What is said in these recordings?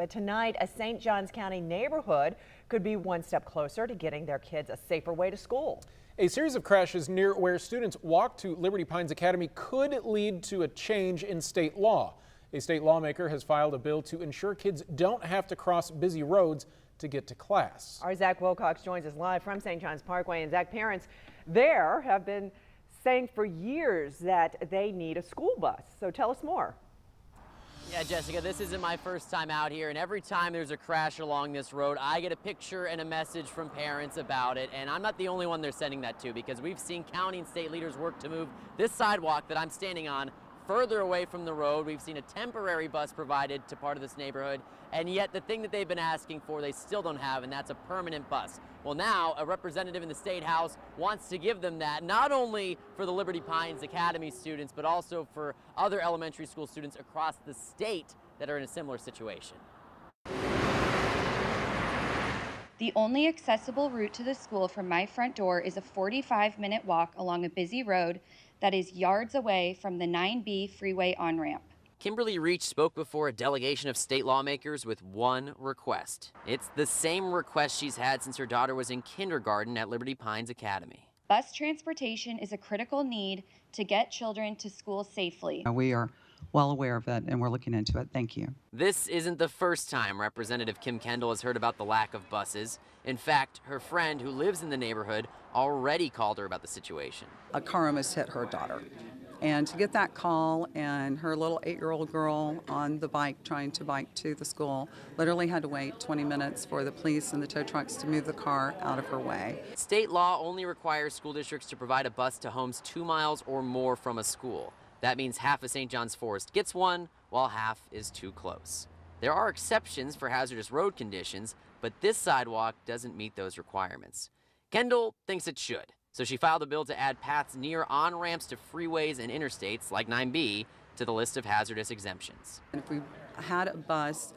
But tonight, a St. Johns County neighborhood could be one step closer to getting their kids a safer way to school. A series of crashes near where students walk to Liberty Pines Academy could lead to a change in state law. A state lawmaker has filed a bill to ensure kids don't have to cross busy roads to get to class. Our Zach Wilcox joins us live from St. Johns Parkway. And Zach, parents there have been saying for years that they need a school bus. So tell us more. Yeah, Jessica, this isn't my first time out here, and every time there's a crash along this road, I get a picture and a message from parents about it, and I'm not the only one they're sending that to, because we've seen county and state leaders work to move this sidewalk that I'm standing on further away from the road. We've seen a temporary bus provided to part of this neighborhood, and yet the thing that they've been asking for they still don't have, and that's a permanent bus. Well, now a representative in the State House wants to give them that, not only for the Liberty Pines Academy students, but also for other elementary school students across the state that are in a similar situation. The only accessible route to the school from my front door is a 45-minute walk along a busy road that is yards away from the 9B freeway on-ramp. Kimberly Reach spoke before a delegation of state lawmakers with one request. It's the same request she's had since her daughter was in kindergarten at Liberty Pines Academy. Bus transportation is a critical need to get children to school safely. We are well aware of it, and we're looking into it. Thank you. This isn't the first time Representative Kim Kendall has heard about the lack of buses. In fact, her friend who lives in the neighborhood already called her about the situation. A car almost hit her daughter. And to get that call, and her little 8-year-old girl on the bike trying to bike to the school, literally had to wait 20 minutes for the police and the tow trucks to move the car out of her way. State law only requires school districts to provide a bus to homes 2 miles or more from a school. That means half of St. John's Forest gets one, while half is too close. There are exceptions for hazardous road conditions, but this sidewalk doesn't meet those requirements. Kendall thinks it should, so she filed a bill to add paths near on-ramps to freeways and interstates, like 9B, to the list of hazardous exemptions. And if we had a bus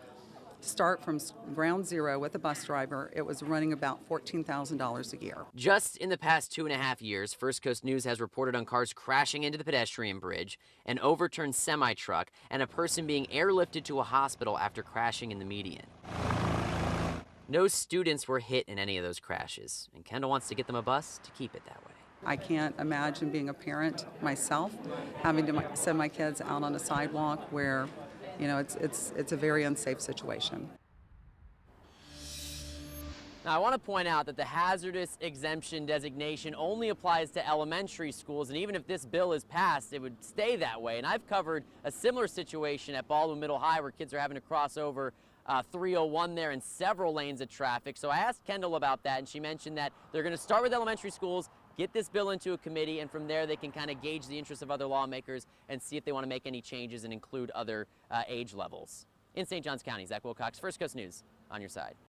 start from ground zero with a bus driver, it was running about $14,000 a year. Just in the past 2.5 years, First Coast News has reported on cars crashing into the pedestrian bridge, an overturned semi-truck, and a person being airlifted to a hospital after crashing in the median. No students were hit in any of those crashes, and Kendall wants to get them a bus to keep it that way. I can't imagine being a parent myself, having to send my kids out on a sidewalk where, you know, it's a very unsafe situation. Now, I want to point out that the hazardous exemption designation only applies to elementary schools, and even if this bill is passed, it would stay that way. And I've covered a similar situation at Baldwin Middle High where kids are having to cross over 301 there in several lanes of traffic. So I asked Kendall about that, and she mentioned that they're going to start with elementary schools, get this bill into a committee, and from there they can kind of gauge the interests of other lawmakers and see if they want to make any changes and include other age levels. In St. Johns County, Zach Wilcox, First Coast News, on your side.